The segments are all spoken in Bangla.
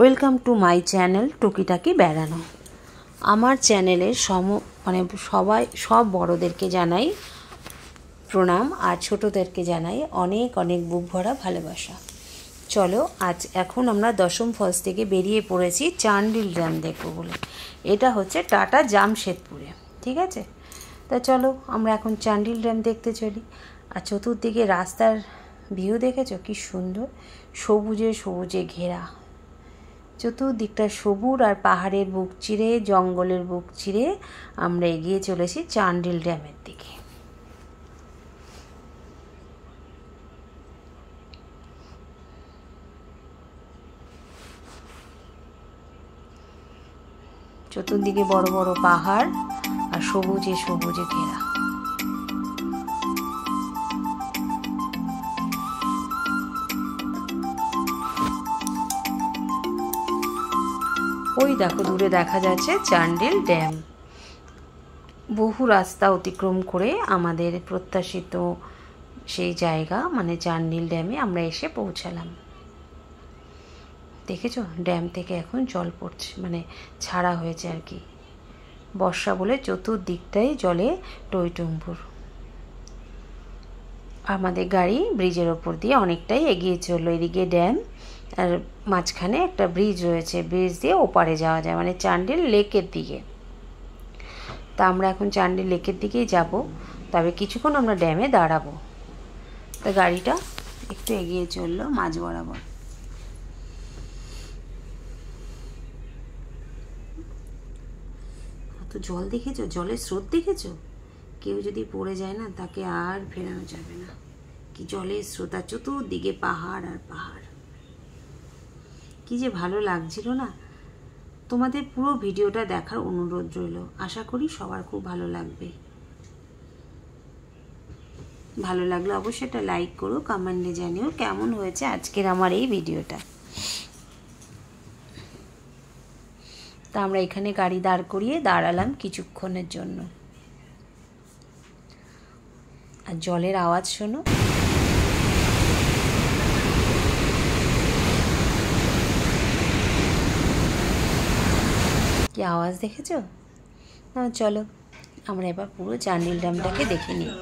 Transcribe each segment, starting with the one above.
ওয়েলকাম টু মাই চ্যানেল টুকিটাকি বেড়ানো। আমার চ্যানেলের সব বড়োদেরকে জানাই প্রণাম আর ছোটোদেরকে জানাই অনেক অনেক বুক ভরা ভালোবাসা। চলো এখন আমরা দশম ফলস থেকে বেরিয়ে পড়েছি চান্ডিল ড্যাম দেখবো বলে। এটা হচ্ছে টাটা জামশেদপুরে, ঠিক আছে? তা চলো আমরা এখন চান্ডিল ড্যাম দেখতে চলি। আর চতুর্দিকে রাস্তার ভিউ দেখেছো কি সুন্দর, সবুজে সবুজে ঘেরা, চতুর্দিকটা সবুজ আর পাহাড়ের বুক চিরে, জঙ্গলের বুক চিরে আমরা এগিয়ে চলেছি চান্ডিল ড্যামের দিকে। চতুর্দিকে বড় বড় পাহাড় আর সবুজে সবুজে ঘেরা। ওই দেখো দূরে দেখা যাচ্ছে চান্ডিল ড্যাম। বহু রাস্তা অতিক্রম করে আমাদের প্রত্যাশিত সেই জায়গা মানে চান্ডিল ড্যামে আমরা এসে পৌঁছালাম। দেখেছো ড্যাম থেকে এখন জল পড়ছে, মানে ছাড়া হয়েছে আর কি। বর্ষা বলে চতুর্দিকটাই জলে টইটুম্বুর। আমাদের গাড়ি ব্রিজের ওপর দিয়ে অনেকটাই এগিয়ে চললো। এদিকে ড্যাম আর মাঝখানে একটা ব্রিজ রয়েছে, ব্রিজ দিয়ে ওপারে যাওয়া যায় মানে চান্ডিল লেকের দিকে। তা আমরা এখন চান্ডিল লেকের দিকেই যাব, তবে কিছুক্ষণ আমরা ড্যামে দাঁড়াবো। তা গাড়িটা একটু এগিয়ে চললো মাঝ বরাবর। তো জল দেখেছো, জলের স্রোত দেখেছো? কেউ যদি পড়ে যায় না তাকে আর ফেরানো যাবে না। কি জলের স্রোত, আর চতুর্দিকে পাহাড় আর পাহাড়, কি যে ভালো লাগছিল না। তোমাদের পুরো ভিডিওটা দেখার অনুরোধ রইল, আশা করি সবার খুব ভালো লাগবে। ভালো লাগলে অবশ্যই একটা লাইক করো, কমেন্টে জানিও কেমন হয়েছে আজকের আমার এই ভিডিওটা। তা আমরা এখানে গাড়ি দাঁড় করিয়ে দাঁড়ালাম কিছুক্ষণের জন্য। আর জলের আওয়াজ শোনো, কি আওয়াজ দেখেছো? চলো আমরা এবার পুরো চান্ডিল ড্যামটাকে দেখে নিই।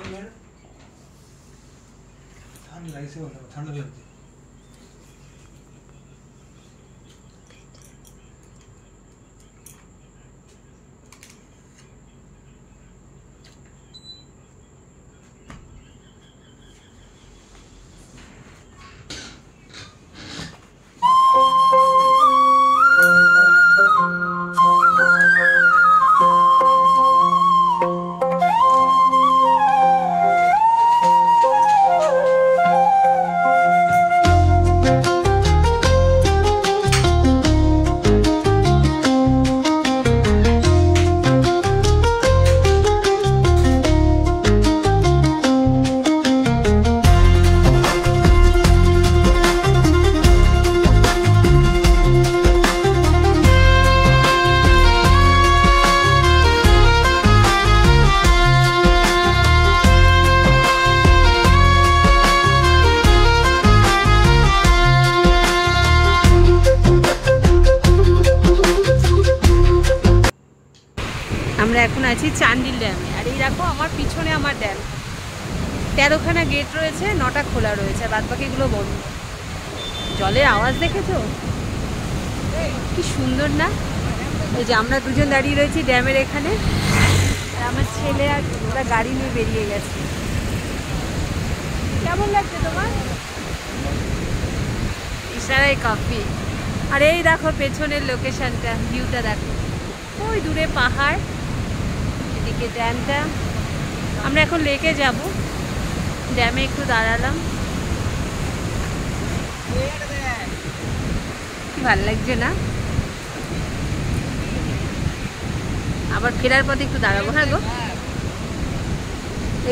আমরা এখন আছি চান্ডিল ড্যামে। আর এই দেখো আমার পিছনে আমার ড্যাম, 13খানা গেট রয়েছে, 9টা খোলা রয়েছে, বাদ বাকিগুলো বন্ধ। জলের আওয়াজ দেখেছো কি সুন্দর না? এই যে আমরা দুজন দাঁড়িয়ে রয়েছি ড্যামের এখানে, আর আমার ছেলে আর ওরা গাড়ি নিয়ে বেরিয়ে গেছে। কেমন লাগছে তোমার? ইশারায় কফি। আর এই দেখো পেছনের লোকেশনটা, ভিউটা দেখো, ওই দূরে পাহাড়, এদিকে ড্যামটা। আমরা এখন লেকে যাব, ড্যামে একটু দাঁড়ালাম। কি ভালো লাগছে না? আবার ফেরার পথে একটু দাঁড়াবো। হ্যাঁ গো,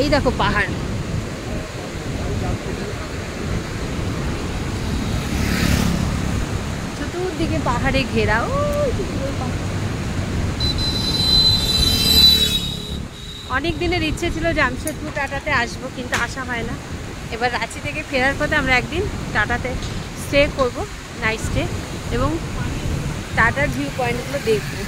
এই দেখো পাহাড়, চতুর্দিকে পাহাড়ে ঘেরা। অনেক দিনের ইচ্ছে ছিল জামশেদপুর টাটাতে আসবো, কিন্তু আসা হয় না। এবার রাঁচি থেকে ফেরার পথে আমরা একদিন টাটাতে স্টে করব, নাইট স্টে, এবং টাটার ভিউ পয়েন্টগুলো দেখবো।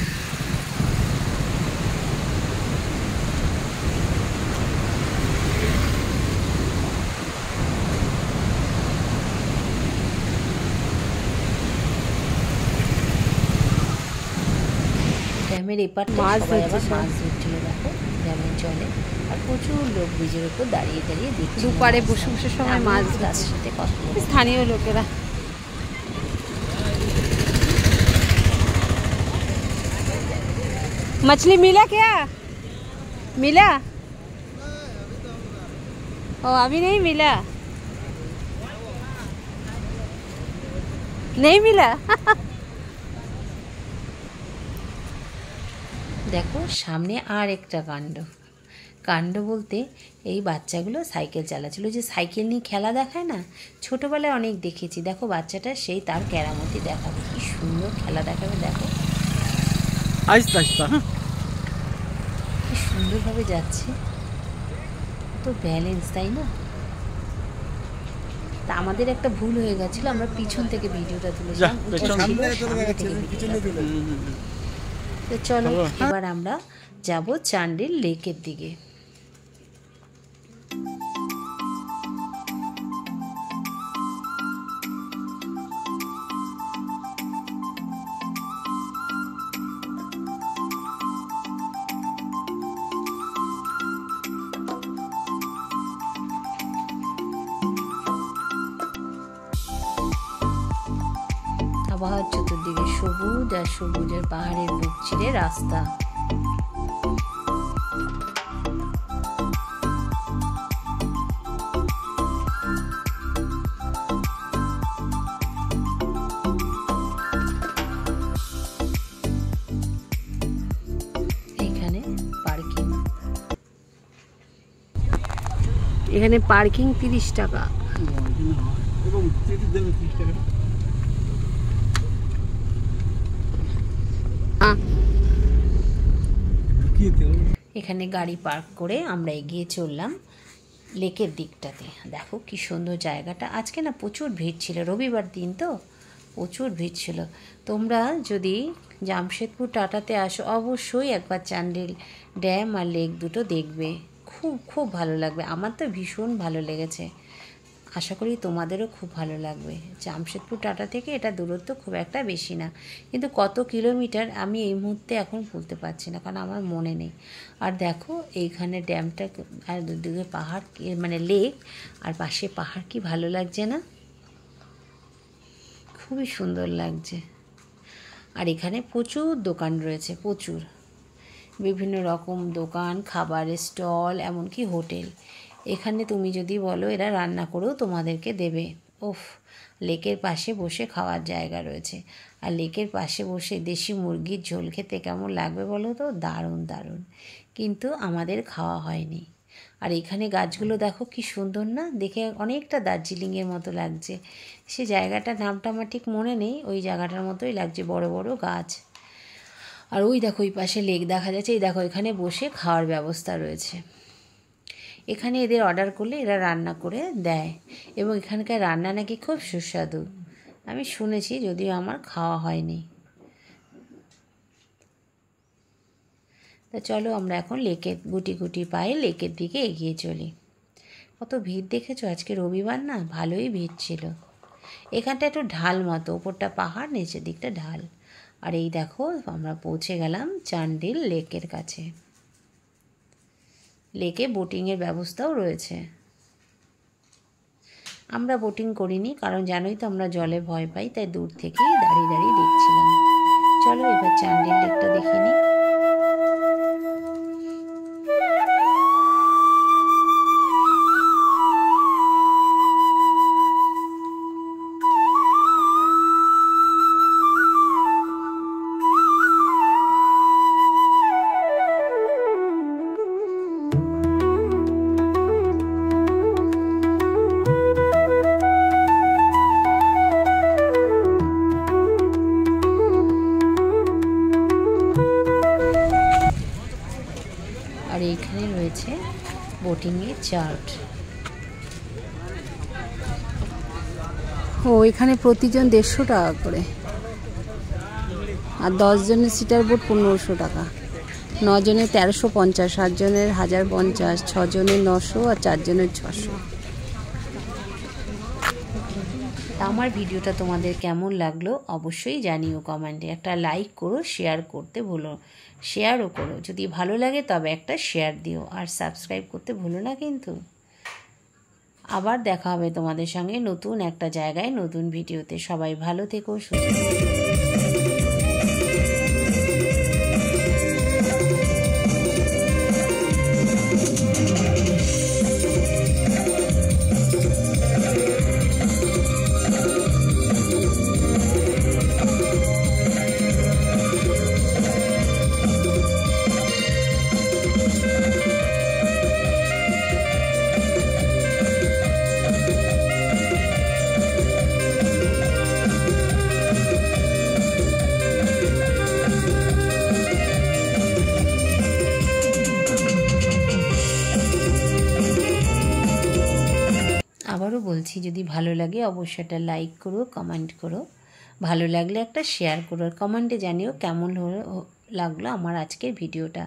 ড্যামের এপারটা সবাই আবার মাছ ধরছিল, দেখো ড্যামের জলে, আর প্রচুর লোক ব্রিজের উপর দাঁড়িয়ে দাঁড়িয়ে দেখছে, দুপারে বসে বসে সময় মাছ তাদের সাথে কথা বলে, স্থানীয় লোকেরা। मछली मिला क्या? मिला? ओ अभी नहीं मिला, नहीं मिला। দেখো সামনে আর একটা কাণ্ড বলতে এই বাচ্চাগুলো সাইকেল চালাচ্ছিল, যে সাইকেল নিয়ে খেলা দেখায় না, ছোটোবেলায় অনেক দেখেছি। দেখো বাচ্চাটা সেই তার কেরামতি দেখাবে, কি সুন্দর খেলা দেখাবে, দেখো আস্তে আস্তে কি সুন্দরভাবে যাচ্ছে, তো ব্যালেন্স, তাই না? তা আমাদের একটা ভুল হয়ে গেছিল, আমরা পিছন থেকে ভিডিওটা তুলেছিলাম, তো চলো এবার আমরা যাব চান্ডিল লেকের দিকে। আবহাওয়ার চতুর্দিকে সবুজ আর সবুজের পাহাড়ের বুক চিরে রাস্তা। এখানে পার্কিং 30 টাকা। এখানে গাড়ি পার্ক করে আমরা এগিয়ে চললাম লেকের দিকটাতে। দেখো কি সুন্দর জায়গাটা। আজকে না প্রচুর ভিড় ছিল, রবিবার দিন তো প্রচুর ভিড় ছিল। তোমরা যদি জামশেদপুর টাটাতে আসো অবশ্যই একবার চান্ডিল ড্যাম আর লেক দুটো দেখবে, খুব খুব ভালো লাগবে। আমার তো ভীষণ ভালো লেগেছে, আশা করি তোমাদেরও খুব ভালো লাগবে। জামশেদপুর টাটা থেকে এটা দূরত্ব খুব একটা বেশি না, কিন্তু কত কিলোমিটার আমি এই মুহূর্তে এখন বলতে পারছি না, কারণ আমার মনে নেই। আর দেখো এইখানে ড্যামটা আর দুদিকে পাহাড়, মানে লেক, আর পাশে পাহাড়, কি ভালো লাগছে না? খুবই সুন্দর লাগছে। আর এখানে প্রচুর দোকান রয়েছে, প্রচুর বিভিন্ন রকম দোকান, খাবারের স্টল, এমনকি হোটেল। এখানে তুমি যদি বলো এরা রান্না করেও তোমাদেরকে দেবে। ওফ, লেকের পাশে বসে খাওয়ার জায়গা রয়েছে, আর লেকের পাশে বসে দেশি মুরগির ঝোল খেতে কেমন লাগবে বলো তো? দারুণ দারুণ। কিন্তু আমাদের খাওয়া হয়নি। আর এখানে গাছগুলো দেখো কি সুন্দর না, দেখে অনেকটা দার্জিলিংয়ের মতো লাগছে। সে জায়গাটার নামটা আমার ঠিক মনে নেই, ওই জায়গাটার মতোই লাগছে, বড় বড় গাছ। আর ওই দেখো ওই পাশে লেক দেখা যাচ্ছে। এই দেখো এখানে বসে খাওয়ার ব্যবস্থা রয়েছে। এখানে এদের অর্ডার করলে এরা রান্না করে দেয়, এবং এখানকার রান্না নাকি খুব সুস্বাদু, আমি শুনেছি, যদিও আমার খাওয়া হয়নি। তা চলো আমরা এখন লেকের গুটি গুটি পায়ে লেকের দিকে এগিয়ে চলি। কত ভিড় দেখেছো, আজকে রবিবার না, ভালোই ভিড় ছিল। এখানটা একটু ঢাল মতো, ওপরটা পাহাড়, নিচের দিকটা ঢাল। আর এই দেখো আমরা পৌঁছে গেলাম চান্ডিল লেকের কাছে। লেকে বোটিংয়ের ব্যবস্থাও রয়েছে। আমরা বোটিং করিনি, কারণ জানোই তো আমরা জলে ভয় পাই, তাই দূর থেকেই দাঁড়িয়ে দাঁড়িয়ে দেখছিলাম। চলো এবার চান্ডিল লেকটা দেখে নিই। আর এইখানে রয়েছে বোটিংয়ের চার্ট। ও এখানে প্রতিজন 150 টাকা করে, আর 10 জনের সিটার বোর্ড 1500 টাকা, 9 জনের 1350, 7 জনের 1050, 6 জনের 900 আর 4 জনের 600। আমার ভিডিওটা তোমাদের কেমন লাগলো অবশ্যই জানিও কমেন্টে। একটা লাইক করো, শেয়ার করতে ভুলো, শেয়ারও করো যদি ভালো লাগে, তবে একটা শেয়ার দিও, আর সাবস্ক্রাইব করতে ভুলো না কিন্তু। আবার দেখা হবে তোমাদের সঙ্গে নতুন একটা জায়গায় নতুন ভিডিওতে। সবাই ভালো থেকো, সুস্থ থেকো। আবারও বলছি, যদি ভালো লাগে অবশ্যই একটা লাইক করো, কমেন্ট করো, ভালো লাগলে একটা শেয়ার করো, আর কমেন্টে জানিও কেমন লাগলো আমার আজকের ভিডিওটা,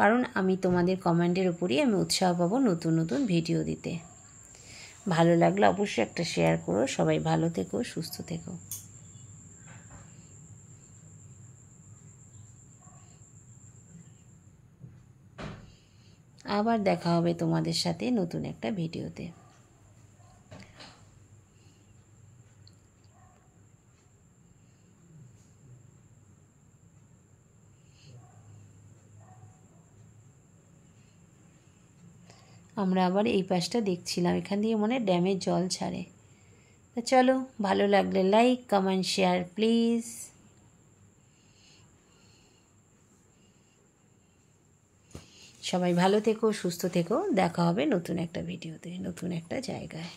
কারণ আমি তোমাদের কমেন্টের উপরই আমি উৎসাহ পাবো নতুন নতুন ভিডিও দিতে। ভালো লাগলে অবশ্যই একটা শেয়ার করো। সবাই ভালো থেকো, সুস্থ থেকো। আবার দেখা হবে তোমাদের সাথে নতুন একটা ভিডিওতে। আমরা আবার এই পাশটা দেখছিলাম, এখান দিয়ে মনে হয় ড্যামের জল ছাড়ে। তো চলো, ভালো লাগলে লাইক, কমেন্ট, শেয়ার প্লিজ। সবাই ভালো থেকো, সুস্থ থেকো। দেখা হবে নতুন একটা ভিডিওতে, নতুন একটা জায়গায়।